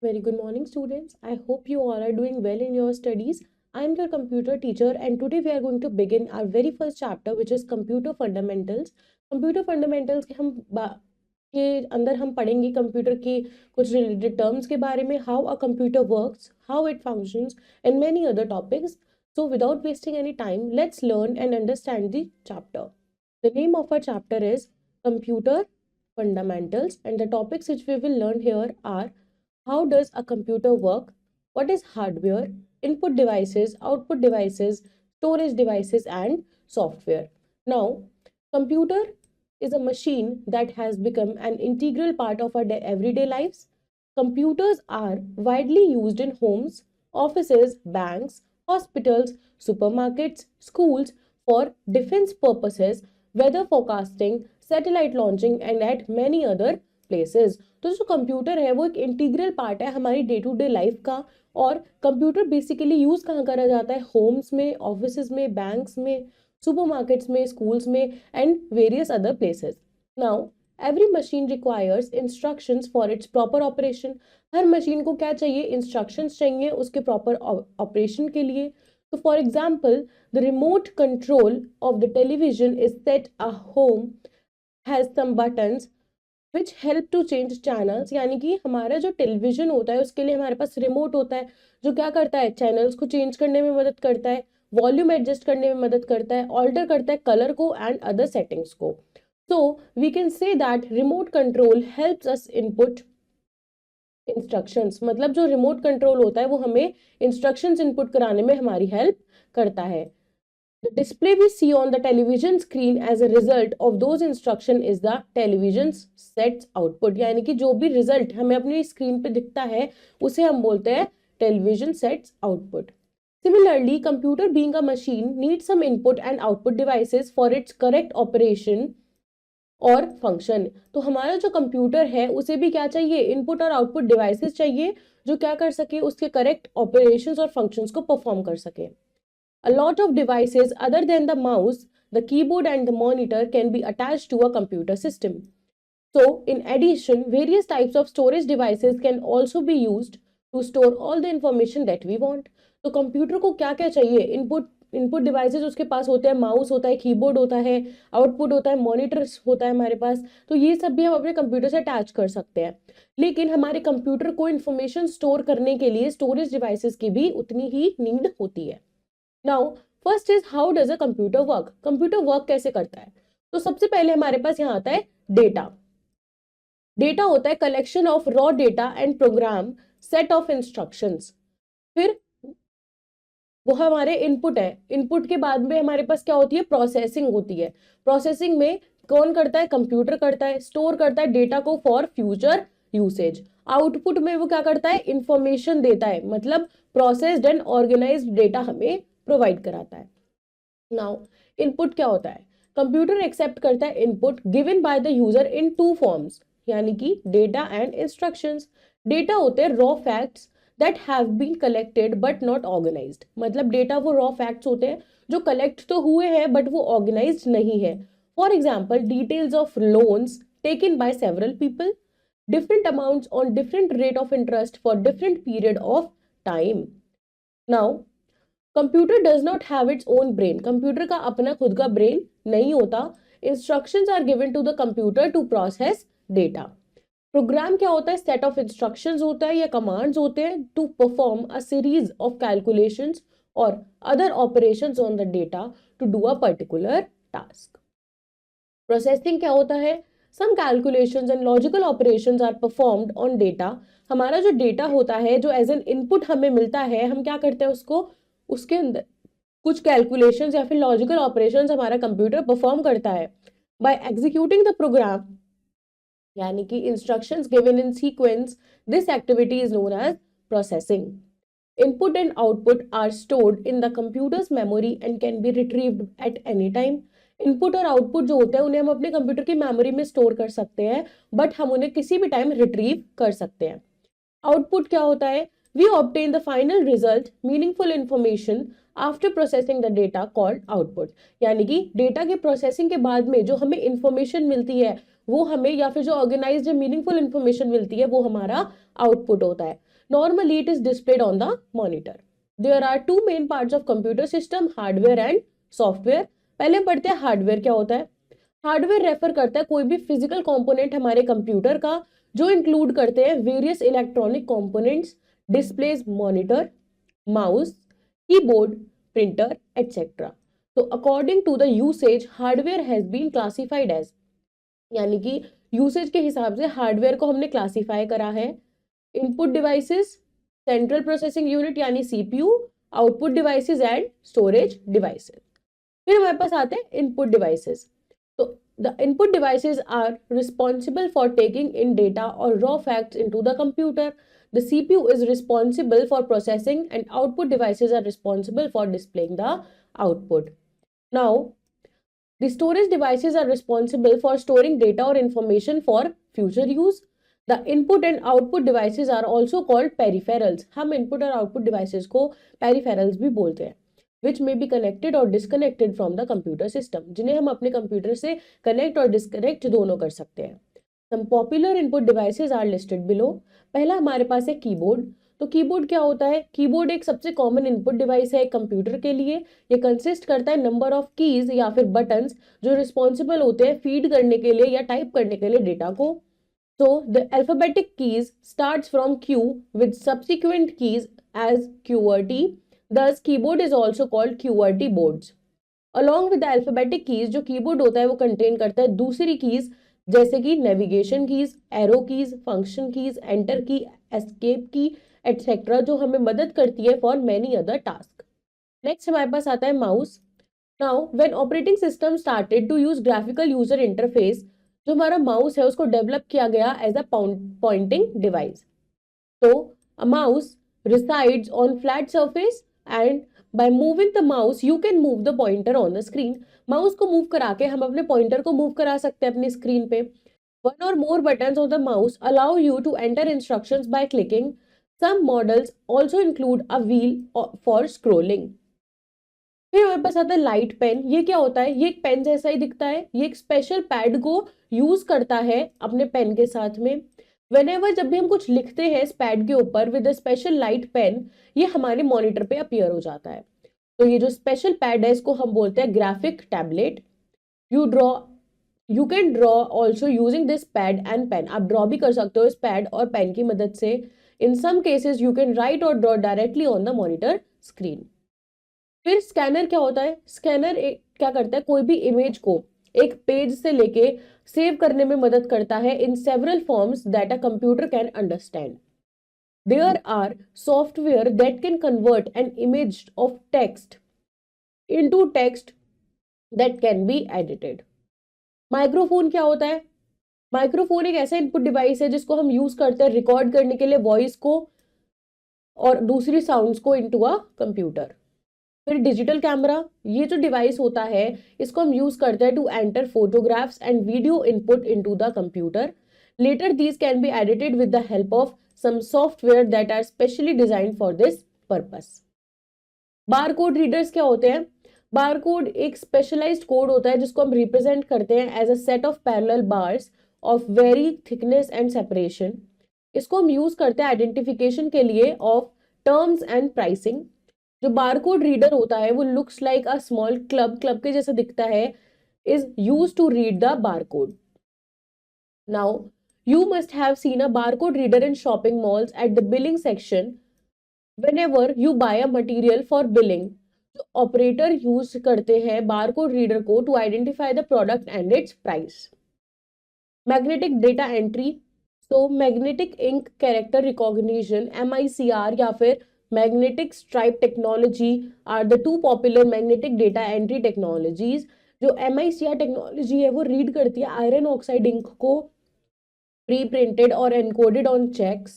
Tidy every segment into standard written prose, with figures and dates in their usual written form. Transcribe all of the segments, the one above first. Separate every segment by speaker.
Speaker 1: Very good morning, students. I hope you all are doing well in your studies. I am your computer teacher, and today we are going to begin our very first chapter, which is computer fundamentals. Computer fundamentals के अंदर हम पढ़ेंगे computer के कुछ related terms के बारे में, how a computer works, how it functions, and many other topics. So, without wasting any time, let's learn and understand the chapter. The name of our chapter is Computer Fundamentals, and the topics which we will learn here are: how does a computer work? What is hardware? Input devices, output devices, storage devices, and software. Now, computer is a machine that has become an integral part of our everyday lives. Computers are widely used in homes, offices, banks, hospitals, supermarkets, schools for defense purposes, weather forecasting, satellite launching, and at many other places. तो जो computer है वो एक integral part है हमारी day to day life का. और computer basically use कहाँ करा जाता है? होम्स में, ऑफिसेज में, बैंक्स में, सुपरमार्केट्स में, स्कूल्स में and various other places. Now every machine requires instructions for its proper operation. Her machine को क्या चाहिए? इंस्ट्रक्शंस चाहिए उसके प्रॉपर ऑपरेशन के लिए. तो for example, the remote control of the television is set a home has some buttons which help to change channels. यानी कि हमारा जो टेलीविजन होता है उसके लिए हमारे पास रिमोट होता है जो क्या करता है? चैनल्स को चेंज करने में मदद करता है, वॉल्यूम एडजस्ट करने में मदद करता है, ऑल्टर करता है कलर को एंड अदर सेटिंग्स को. So we can say that remote control helps us input instructions. मतलब जो रिमोट कंट्रोल होता है वो हमें इंस्ट्रक्शंस इनपुट कराने में हमारी हेल्प करता है. The display we see on the television screen as a result of those instruction is the television's sets output. यानी कि जो भी रिजल्ट हमें अपनी स्क्रीन पे दिखता है उसे हम बोलते हैं television sets output. Similarly, computer being a machine needs some input and output devices for its correct operation और फंक्शन. तो हमारा जो कंप्यूटर है उसे भी क्या चाहिए? इनपुट और आउटपुट डिवाइसेस चाहिए जो क्या कर सके? उसके करेक्ट ऑपरेशंस और फंक्शंस को परफॉर्म कर सके. A lot of devices other than the mouse, the keyboard and the monitor can be attached to a computer system. So, in addition, various types of storage devices can also be used to store all the information that we want. तो computer को क्या क्या चाहिए? Input devices उसके पास होते हैं, mouse होता है, कीबोर्ड होता है, आउटपुट होता है, मॉनिटर होता है हमारे पास. तो ये सब भी हम अपने कंप्यूटर से अटैच कर सकते हैं. लेकिन हमारे कंप्यूटर को इंफॉर्मेशन स्टोर करने के लिए स्टोरेज डिवाइसेस की भी उतनी ही नीड होती है. Now first is how does a computer work. Computer work कैसे करता है? तो सबसे पहले हमारे पास यहाँ आता है डेटा. डेटा होता है collection of raw data and program set of instructions. फिर वो हमारे इनपुट है. इनपुट के बाद में हमारे पास क्या होती है? प्रोसेसिंग होती है. प्रोसेसिंग में कौन करता है? कंप्यूटर करता है. स्टोर करता है डेटा को फॉर फ्यूचर यूसेज. आउटपुट में वो क्या करता है? इंफॉर्मेशन देता है, मतलब प्रोसेस्ड एंड ऑर्गेनाइज्ड डेटा हमें प्रोवाइड कराता है. नाउ इनपुट क्या होता है? कंप्यूटर एक्सेप्ट करता है input given by the user in two forms, यानी कि डेटा एंड इंस्ट्रक्शंस. डेटा होते हैं raw facts that have been collected but not organised. मतलब डेटा वो रॉ फैक्ट्स होते हैं जो कलेक्ट तो हुए हैं बट वो ऑर्गेनाइज्ड नहीं है. For example, details of loans taken by several people, different amounts on different rate of interest for different period of time. Now, computer does not have its own brain. computer का अपना खुद का brain नहीं होता. Instructions are given to the computer to process data. Program क्या होता है? Set of instructions होता है या commands होते हैं to perform a series of calculations or other operations on the data to do a particular task. Processing क्या होता है? Some calculations and logical operations are performed on data. हमारा जो डेटा होता है, जो एज एन इनपुट हमें मिलता है, हम क्या करते हैं उसको, उसके अंदर कुछ कैलकुलेशंस या फिर लॉजिकल ऑपरेशंस हमारा कंप्यूटर परफॉर्म करता है. बाय एग्जीक्यूटिंग द प्रोग्राम, यानी कि instructions given in sequence, this activity is known as processing. Input and output are stored in the computer's memory and can be retrieved at any time. Input और output जो होते हैं उन्हें हम अपने computer की मेमोरी में स्टोर कर सकते हैं, बट हम उन्हें किसी भी टाइम रिट्रीव कर सकते हैं. आउटपुट क्या होता है? We obtain the final result, meaningful information after processing the data called output. यानी कि डेटा के प्रोसेसिंग के बाद में जो हमें इंफॉर्मेशन मिलती है वो हमें, या फिर जो ऑर्गेनाइज्ड मीनिंगफुल इंफॉर्मेशन मिलती है वो हमारा आउटपुट होता है. Normally it is displayed on the monitor. There are two main parts of computer system, hardware and software. पहले पढ़ते हैं हार्डवेयर क्या होता है. हार्डवेयर रेफर करता है कोई भी फिजिकल कंपोनेंट हमारे कंप्यूटर का जो इंक्लूड करते हैं various electronic components, displays, monitor, mouse, keyboard, printer etcetera. तो according to the usage hardware has been classified as, यानी कि यूसेज के हिसाब से हार्डवेयर को हमने क्लासिफाई करा है. Input devices, central processing unit यानी CPU, output devices and storage devices. फिर हमारे पास आते हैं इनपुट डिवाइसेस. तो the input devices are responsible for taking in data और raw facts into the computer. The CPU is responsible for processing and output devices are responsible for displaying the output. Now, the storage devices are responsible for storing data or information for future use. The input and output devices are also called peripherals. हम input और output devices को peripherals भी बोलते हैं, which may be connected or disconnected from the computer system. जिन्हें हम अपने computer से connect और disconnect दोनों कर सकते हैं. Some popular input devices are listed below. पहला हमारे पास है कीबोर्ड. तो कीबोर्ड क्या होता है? कीबोर्ड एक सबसे कॉमन इनपुट डिवाइस है कंप्यूटर के लिए. ये कंसिस्ट करता है नंबर ऑफ कीज या फिर बटन्स जो रिस्पॉन्सिबल होते हैं फीड करने के लिए या टाइप करने के लिए डेटा को. So the alphabetic keys starts from Q with subsequent keys as QWERTY. Thus keyboard is also called QWERTY boards. Along with the alphabetic keys जो कीबोर्ड होता है वो कंटेन करता है दूसरी कीज जैसे कि navigation keys, arrow keys, function keys, enter key, escape key etcetera जो हमें मदद करती है for many other task. Next हमारे पास आता है mouse. Now when operating system started to use graphical user interface, जो हमारा माउस है उसको डेवलप किया गया एज अ पॉइंटिंग डिवाइस. तो a mouse resides on flat surface and by moving the mouse you can move the pointer on the screen. Mouse को move करा के हम अपने पॉइंटर को मूव करा सकते हैं अपनी स्क्रीन पे. One or more buttons on the mouse allow you to enter instructions by clicking. Some models also include a wheel for scrolling. फिर हमारे पास आता है लाइट पेन. ये क्या होता है? ये एक पेन जैसा ही दिखता है. ये एक स्पेशल पैड को यूज करता है अपने पेन के साथ में. Whenever जब भी हम कुछ लिखते हैं इस पैड के ऊपर with a special light pen, ये हमारे मॉनिटर पे अपीयर हो जाता है. तो ये जो स्पेशल पैड है इसको हम बोलते हैं graphic tablet. You can draw also using this pad and pen. आप ड्रॉ भी कर सकते हो इस पैड और पेन की मदद से. In some cases you can write और draw directly on the monitor screen. फिर स्कैनर क्या होता है? स्कैनर क्या करता है? कोई भी इमेज को एक पेज से लेके सेव करने में मदद करता है in several forms that a computer can understand. There are software that can convert an image of text into text that can be edited. Microphone क्या होता है? माइक्रोफोन एक ऐसा इनपुट डिवाइस है जिसको हम यूज करते हैं रिकॉर्ड करने के लिए वॉइस को और दूसरी साउंड्स को इनटू अ कंप्यूटर. फिर डिजिटल कैमरा, ये जो डिवाइस होता है इसको हम यूज करते हैं to enter photographs and video input into the computer. Later these can be edited with the help of some software that are specially designed for this purpose. Barcode readers क्या होते हैं? Barcode एक specialised code होता है जिसको हम represent करते हैं as a set of parallel bars of very thickness and separation. इसको हम यूज करते हैं आइडेंटिफिकेशन के लिए ऑफ टर्म्स एंड प्राइसिंग. जो बारकोड रीडर होता है वो looks like a small club के जैसा दिखता है, is use to read the barcode. Now you must have seen a barcode reader in shopping malls at the billing section. Whenever you buy a material for billing, तो operator use करते हैं barcode reader को to identify the product and its price. Magnetic data entry, so magnetic ink character recognition MICR या फिर magnetic stripe technology are the two popular magnetic data entry technologies. जो MICR technology है वो read करती है iron oxide ink को pre-printed or encoded on checks,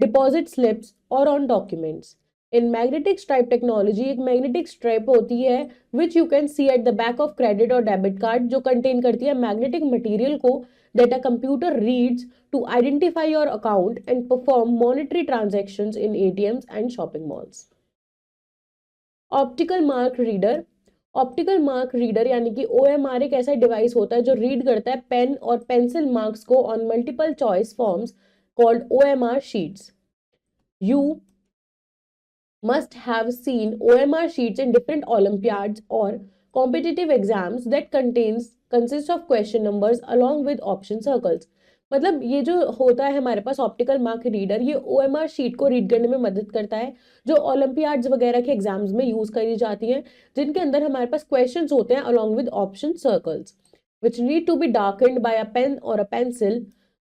Speaker 1: deposit slips or on documents. In magnetic stripe technology, एक magnetic stripe होती है which you can see at the back of credit or debit card जो contain करती है magnetic material को that a computer reads to identify your account and perform monetary transactions in ATMs and shopping malls. Optical mark reader. Optical mark reader यानी कि OMR एक ऐसा device होता है जो रीड करता है पेन और पेंसिल मार्क्स को on multiple choice forms called OMR sheets. You must have seen OMR sheets in different Olympiads or competitive exams that consist of question numbers along with option circles. मतलब ये जो होता है हमारे पास optical mark reader, ये OMR sheet को read करने में मदद करता है, जो ओलंपियाड्स वगैरह के एग्जाम्स में यूज करी जाती है, जिनके अंदर हमारे पास क्वेश्चंस होते हैं along with option circles which need to be darkened by a pen or a pencil.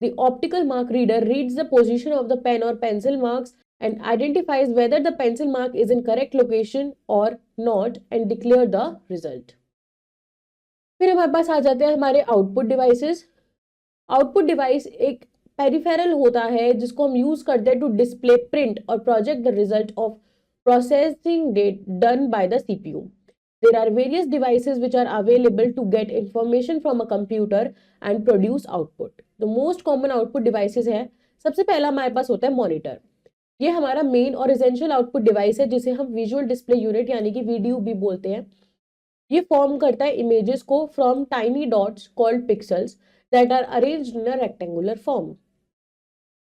Speaker 1: The optical mark reader reads the position of the pen or pencil marks and identifies whether the pencil mark is in correct location or not and declare the result. फिर हमारे पास आ जाते हैं हमारे output devices. Output device एक peripheral होता है जिसको हम यूज करते हैं टू डिस्प्ले, प्रिंट और project the result of processing done by the CPU. There are various devices which are available to get information from a computer and produce output. The most common output devices है, सबसे पहला हमारे पास होता है monitor. ये हमारा main और essential output device है जिसे हम विजुअल डिस्प्ले यूनिट यानी कि वीडीयू भी बोलते हैं. ये फॉर्म करता है इमेजेस को from tiny dots called pixels that are arranged in a rectangular form.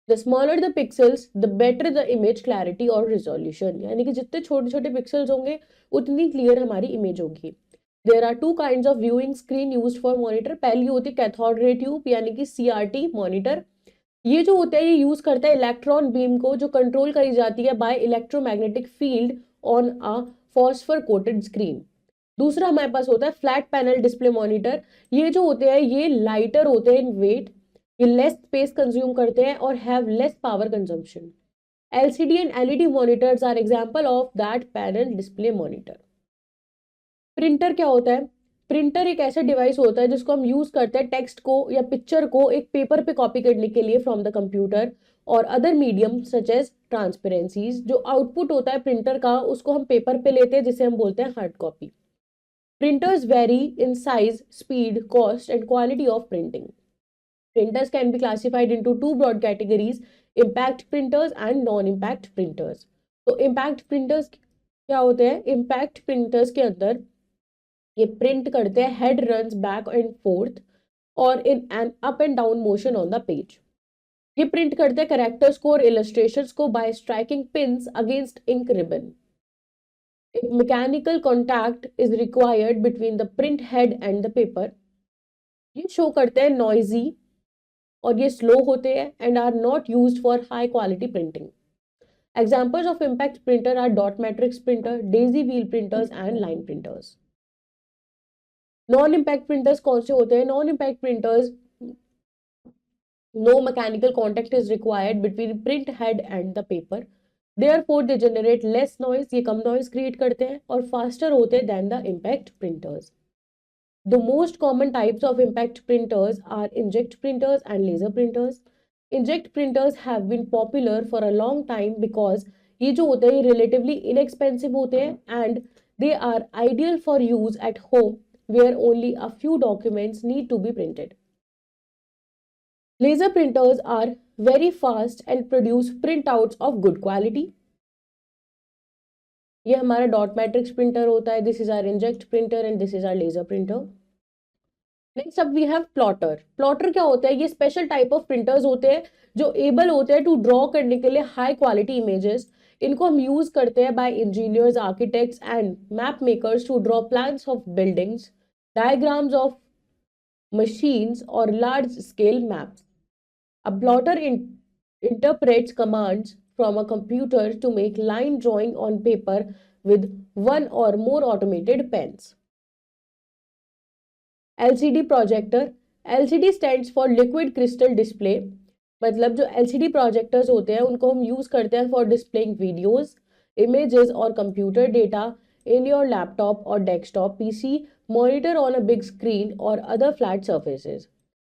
Speaker 1: The smaller the pixels, the better the image clarity और resolution. यानी कि जितने छोटे छोटे पिक्सल्स होंगे उतनी क्लियर हमारी इमेज होगी. There are two kinds of viewing screen used for monitor. पहली होती है कैथोड रे ट्यूब यानी कि CRT मॉनिटर. ये जो होता है ये यूज करता है इलेक्ट्रॉन बीम को जो कंट्रोल करी जाती है by electromagnetic field on a phosphor coated screen. दूसरा हमारे पास होता है फ्लैट पैनल डिस्प्ले मॉनिटर. ये जो होते हैं ये लाइटर होते हैं इन वेट, ये लेस स्पेस कंज्यूम करते हैं और have less power consumption. LCD and LED monitors are example of that panel display monitor. Printer क्या होता है? प्रिंटर एक ऐसा डिवाइस होता है जिसको हम यूज करते हैं टेक्स्ट को या पिक्चर को एक पेपर पे कॉपी करने के लिए फ्रॉम द कंप्यूटर और अदर मीडियम सच एज ट्रांसपेरेंसीज. जो आउटपुट होता है प्रिंटर का उसको हम पेपर पे लेते हैं जिसे हम बोलते हैं hard copy. Printers very in size, speed, cost and quality of printing. Printers can be classified into two broad categories: impact printers and non-impact printers. तो impact printers क्या होते हैं? impact printers के अंदर ये प्रिंट करते हैं head runs back and forth और in an up and down motion on the page. ये प्रिंट करते हैं कैरेक्टर्स को और इलस्ट्रेशंस को by striking pins against ink ribbon. A mechanical contact is required between the print head and the paper. ये show करते हैं noisy और ये स्लो होते हैं and are not used for high quality printing. Examples of impact printer are dot matrix printer, daisy wheel printers and line printers. Non impact printers कौन से होते हैं? Non impact printers, no mechanical contact is required between print head and the paper, therefore they generate less noise, ये कम noise create करते हैं और faster होते हैं than the impact printers. The most common types of impact printers are inkjet printers and laser printers. Inkjet printers have been popular for a long time because ये जो होते हैं ये relatively inexpensive होते हैं and they are ideal for use at home where only a few documents need to be printed. Laser printers are very fast and produce printouts of good quality. ये हमारा dot matrix printer होता है. This is our inkjet printer and this is our laser printer. Next अब we have plotter. Plotter क्या होता है? ये special type of printers होते हैं जो एबल होते हैं टू ड्रॉ करने के लिए हाई क्वालिटी इमेजेस. इनको हम यूज करते हैं by engineers, architects and map makers to draw plans of buildings, diagrams of machines और large scale maps. A plotter interprets commands from a computer to make line drawing on paper with one or more automated pens. LCD projector. LCD stands for liquid crystal display. मतलब जो LCD projectors होते हैं उनको हम use करते हैं for displaying videos, images और computer data in your laptop or desktop PC, monitor on a big screen or other flat surfaces.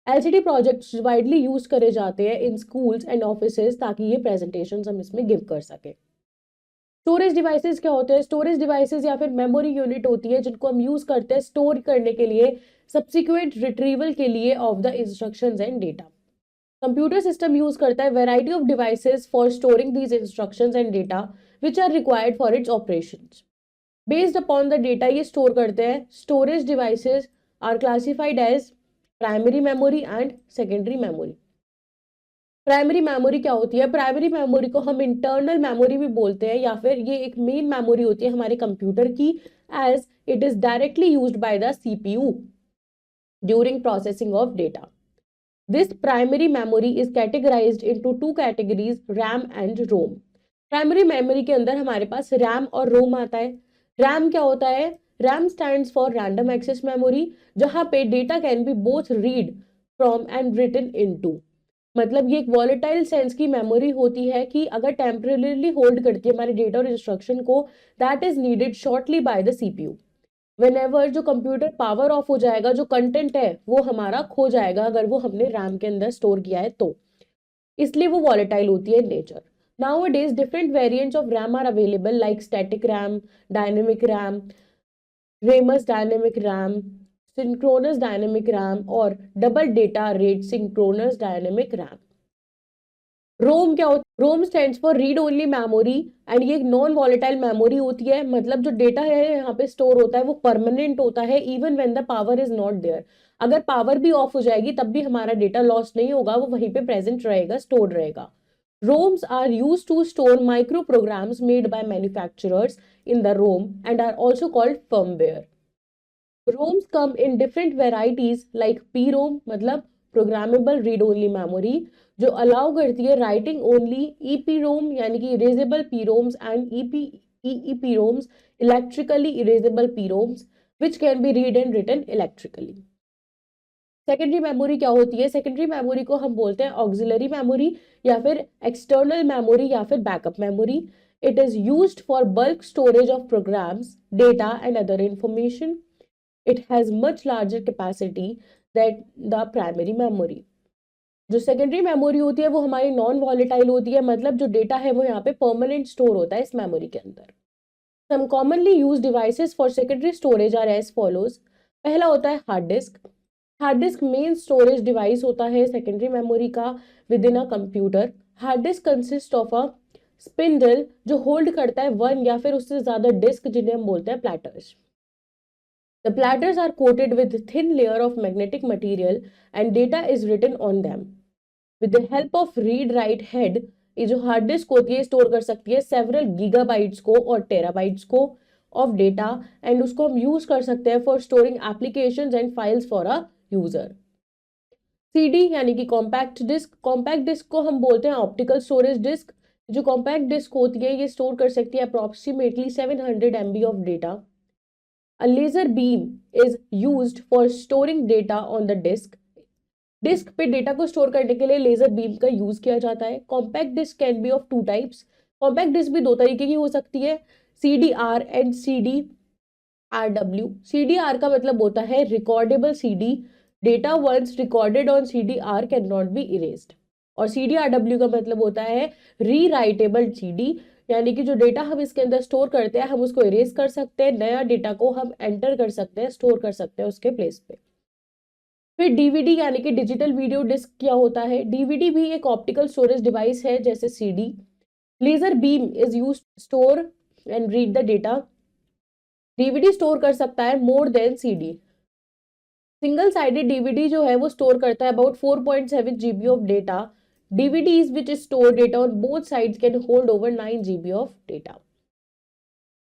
Speaker 1: LCD projects widely use करे जाते हैं इन स्कूल्स एंड ऑफिसेज ताकि ये प्रेजेंटेशंस हम इसमें गिव कर सके. स्टोरेज डिवाइसेस क्या होते हैं? स्टोरेज डिवाइसेस या फिर मेमोरी यूनिट होती है जिनको हम यूज करते हैं स्टोर करने के लिए, सब्सिक्वेंट रिट्रीवल के लिए of the instructions and data. Computer system use करता है variety of devices for storing these instructions and data which are required for its operations. Based upon the data ये स्टोर करते हैं. Storage devices are classified as primary memory and secondary memory. Primary memory क्या होती है? Primary memory को हम internal memory भी बोलते हैं, या फिर ये एक मेन मेमोरी होती है हमारे कंप्यूटर की, as it is directly used by the CPU during processing of data. This primary memory is categorized into two categories, RAM and ROM. Primary memory के अंदर हमारे पास RAM और ROM आता है. RAM क्या होता है? RAM stands for random access memory, जहां पे data can be both read from and written into. मतलब ये एक वॉलेटाइल सेंस की मेमोरी होती है कि अगर टेम्परेली होल्ड करती है हमारे डेटा और इंस्ट्रक्शन को, that is needed shortly bye the CPU. Whenever जो कंप्यूटर पावर ऑफ हो जाएगा, जो कंटेंट है वो हमारा खो जाएगा अगर वो हमने रैम के अंदर स्टोर किया है तो, इसलिए वो वॉलेटाइल होती है nature. Nowadays different variants of RAM are available like static RAM, dynamic RAM, Ramus dynamic RAM, synchronous dynamic RAM और double data rate synchronous dynamic RAM. रोम क्या होता है? रोम stands for read only memory, and ये एक non volatile memory होती है. मतलब जो डेटा है यहाँ पे स्टोर होता है वो परमानेंट होता है, even when the power is not there. अगर पावर भी ऑफ हो जाएगी तब भी हमारा डेटा लॉस नहीं होगा, वो वहीं पे प्रेजेंट रहेगा, स्टोर्ड रहेगा. ROMs are used to store micro programs made by manufacturers in the ROM and are also called firmware. ROMs come in different varieties like P ROM, मतलब प्रोग्रामेबल रीड ओनली मेमोरी, जो allow करती है writing only. E P ROM यानी कि erasable P ROMs, and E E P ROMs electrically erasable P ROMs which can be read and written electrically. Secondary memory क्या होती है? Secondary memory को हम बोलते हैं ऑक्सिलरी मेमोरी, या फिर एक्सटर्नल मेमोरी, या फिर backup memory. It is used for bulk storage of programs, data and other information. It has much larger capacity than the primary memory. जो सेकेंडरी मेमोरी होती है वो हमारी नॉन वॉलेटाइल होती है, मतलब जो डेटा है वो यहाँ पे परमानेंट स्टोर होता है इस मेमोरी के अंदर. Some commonly used devices for secondary storage are as follows. पहला होता है hard disk. Hard disk main storage device होता है सेकेंडरी मेमोरी का with in a computer. Hard disk consist of a spindle जो होल्ड करता है वन या फिर उससे ज्यादा डिस्क, जिन्हें हम बोलते हैं platters. The platters are coated with a thin layer of magnetic material and data is written on them. With the help of read-write head, ये जो हार्ड डिस्क होती है स्टोर कर सकती है सेवरल गीगाबाइट्स को और टेराबाइट्स को ऑफ डेटा, एंड उसको हम यूज कर सकते हैं for storing applications and files for a user. CD यानी कि कॉम्पैक्ट डिस्क. कॉम्पैक्ट डिस्क को हम बोलते हैं ऑप्टिकल स्टोरेज डिस्क. जो कॉम्पैक्ट डिस्क होती है ये स्टोर कर सकती है approximately 700 MB of data. A laser beam is used for storing data on the disk. Disk पे डेटा को स्टोर करने के लिए लेजर बीम का यूज किया जाता है. Compact disk can be of two types. Compact disk भी दो तरीके की हो सकती है, CDR एंड CDRW. CDR का मतलब होता है recordable CD. Data once recorded on CDR can not be erased. और CDRW का मतलब होता है रीराइटेबल CD, यानी कि जो डेटा हम इसके अंदर स्टोर करते हैं हम उसको इरेज कर सकते हैं, नया डेटा को हम एंटर कर सकते हैं, स्टोर कर सकते हैं उसके प्लेस पे. फिर डीवीडी यानी कि डिजिटल वीडियो डिस्क क्या होता है? डीवीडी भी एक ऑप्टिकल स्टोरेज डिवाइस है जैसे CD. Laser beam is use store and read the data. DVD store कर सकता है more than CD. Single sided DVD जो है वो स्टोर करता है about 4.7 GB of data. DVDs which store data on both sides can hold over 9 GB of data.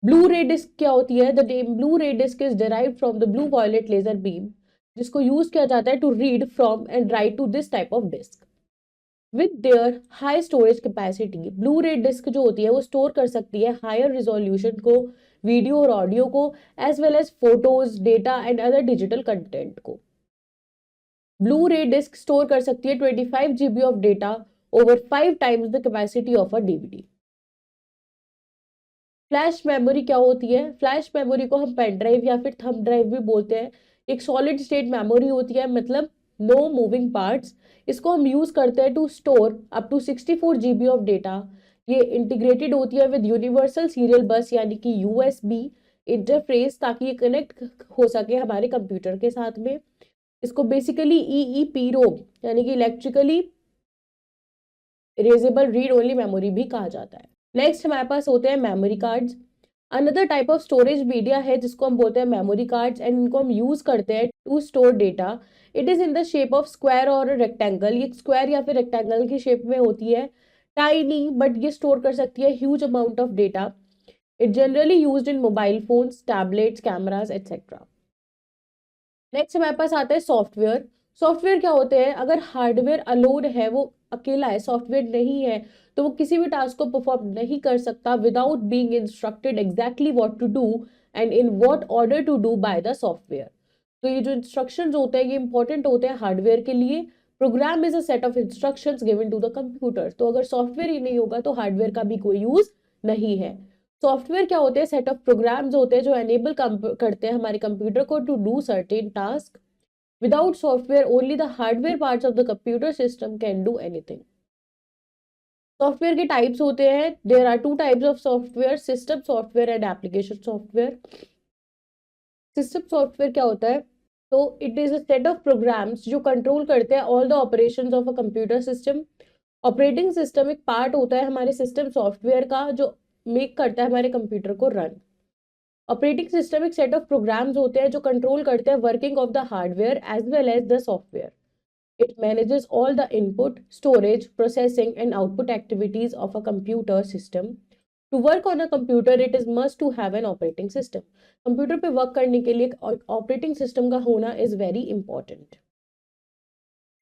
Speaker 1: Blu-ray disc क्या होती है? The name Blu-ray disc is derived from the blue violet laser beam, जिसको use किया जाता है to read from and write to this type of disc. With their high storage capacity, Blu-ray disc जो होती है वो स्टोर कर सकती है हायर रिजोल्यूशन को, वीडियो और ऑडियो को, as well as photos, data and other digital content को. ब्लू-रे डिस्क स्टोर कर सकती है 25 GB of data over 5 times the capacity of a DVD. Flash memory क्या होती है? फ्लैश मेमोरी को हम पेन ड्राइव या फिर थंब ड्राइव भी बोलते हैं. एक सॉलिड स्टेट मेमोरी होती है, मतलब नो मूविंग पार्ट्स. इसको हम यूज करते हैं to store up to 64 GB of data. ये इंटीग्रेटेड होती है विद यूनिवर्सल सीरियल बस यानी कि USB इंटरफेस, ताकि ये कनेक्ट हो सके हमारे कंप्यूटर के साथ में. इसको बेसिकली EEPROM यानी कि electrically erasable read only memory भी कहा जाता है. नेक्स्ट हमारे पास होते हैं memory cards. Another type of storage media है जिसको हम बोलते हैं मेमोरी कार्ड्स, एंड इनको हम यूज करते हैं to store data it is in the shape of square और रेक्टेंगल, ये स्क्वायर या फिर रेक्टेंगल की शेप में होती है, टाइनी, बट ये स्टोर कर सकती है huge amount of data. It generally used in mobile phones, tablets, cameras etcetera. Next हमारे पास आता है सॉफ्टवेयर। सॉफ्टवेयर क्या होते हैं? अगर हार्डवेयर अलोन है, वो अकेला है, सॉफ्टवेयर नहीं है, तो वो किसी भी टास्क को परफॉर्म नहीं कर सकता without being instructed exactly what to do and in what order to do by the software. तो ये जो इंस्ट्रक्शंस होते हैं ये इंपॉर्टेंट होते हैं हार्डवेयर के लिए। Program is a set of instructions given to the computer. तो अगर सॉफ्टवेयर ही नहीं होगा तो हार्डवेयर का भी कोई यूज नहीं है। सॉफ्टवेयर क्या होते हैं? सेट ऑफ प्रोग्राम्स होते हैं जो एनेबल करते हैं हमारे कंप्यूटर को to do certain task. Without software only the hardware parts of the computer system can do anything. Software के टाइप्स होते हैं, there are two types of software, system software and application software. System software क्या होता है? तो it is a set of programs जो control करते हैं all the operations of a computer system. Operating system एक पार्ट होता है हमारे सिस्टम सॉफ्टवेयर का जो मेक करता है हमारे कंप्यूटर को रन। ऑपरेटिंग सिस्टम एक सेट ऑफ प्रोग्राम्स होते हैं जो कंट्रोल करते हैं working of the hardware as well as the software. It manages all the input, storage, processing and output activities of a computer system. To work on a computer it is must to have an operating system. Computer पे work करने के लिए operating system का होना is very important.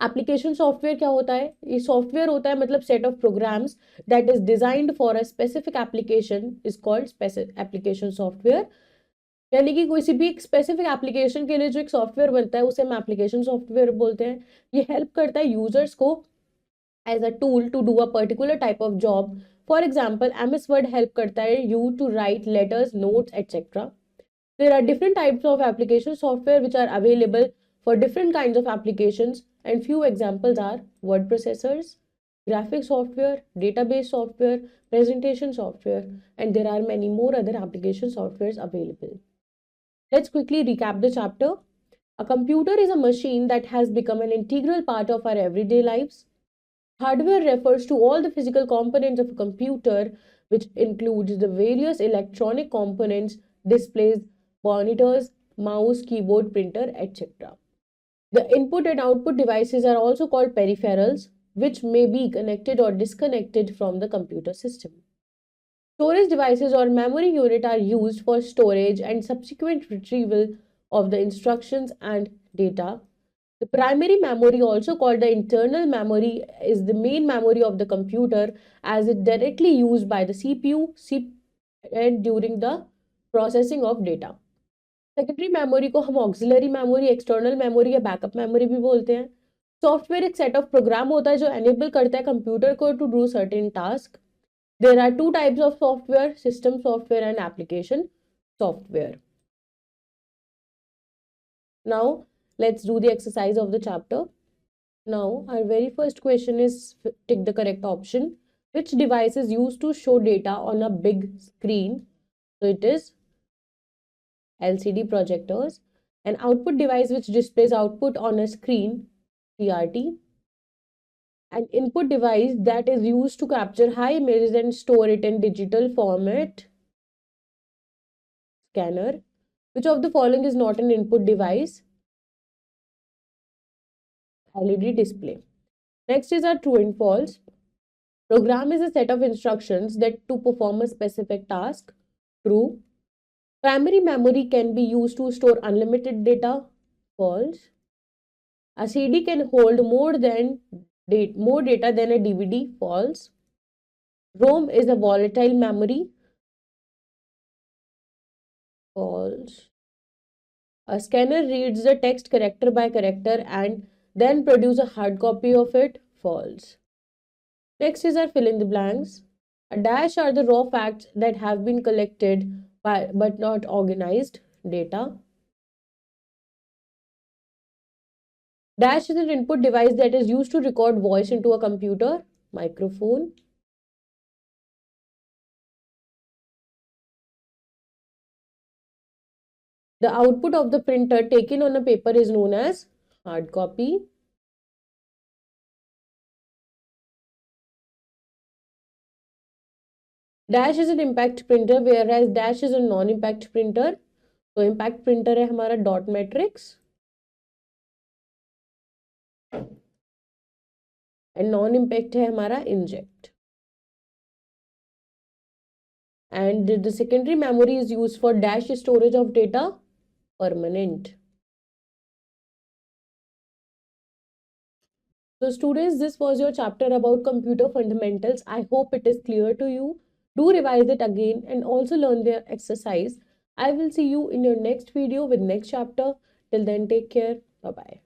Speaker 1: Application software क्या होता है? ये सॉफ्टवेयर होता है मतलब set of programmes that is designed for a specific application is called application software. यानी कि कोई सी भी एक स्पेसिफिक एप्लीकेशन के लिए जो एक सॉफ्टवेयर बनता है उसे हम एप्लीकेशन सॉफ्टवेयर बोलते हैं। ये हेल्प करता है यूजर्स को as a tool to do a particular type of job. For example MS word help करता है you to write letters, notes etcetera. There are different types of application software which are available for different kinds of applications, and few examples are word processors, graphic software, database software, presentation software, and there are many more other application softwares available. Let's quickly recap the chapter. A computer is a machine that has become an integral part of our everyday lives. Hardware refers to all the physical components of a computer, which includes the various electronic components, displays, monitors, mouse, keyboard, printer, etc. The input and output devices are also called peripherals, which may be connected or disconnected from the computer system. Storage devices or memory unit are used for storage and subsequent retrieval of the instructions and data. The primary memory, also called the internal memory, is the main memory of the computer as it directly used by the CPU and during the processing of data. Secondary memory को हम auxiliary memory, external memory या backup memory भी बोलते हैं। Software एक set of programme होता है जो एनेबल करता है कंप्यूटर को to do certain task. There are two types of software, system software and application software. Now let's do the exercise of the chapter. Now our very first question is tick the correct option. Which device is used to show data on a big screen? So it is LCD projectors. An output device which displays output on a screen, CRT. An input device that is used to capture high images and store it in digital format, scanner. Which of the following is not an input device? LED display. Next is our true and false. Program is a set of instructions that to perform a specific task. True. Primary memory can be used to store unlimited data. False. A CD can hold more data than a DVD. False. ROM is a volatile memory. False. A scanner reads the text character by character and then produce a hard copy of it. False. Next is our fill in the blanks. A dash are the raw facts that have been collected but not organized data. Dash is an input device that is used to record voice into a computer. Microphone. The output of the printer taken on a paper is known as hard copy. Dash is an impact printer whereas dash is a non-impact printer. तो impact printer है हमारा dot matrix. And non impact है हमारा inject. And the secondary memory is used for dash storage of data, permanent. So students, this was your chapter about computer fundamentals. I hope it is clear to you. Do revise it again and also learn the exercise. I will see you in your next video with next chapter. Till then, take care. Bye bye.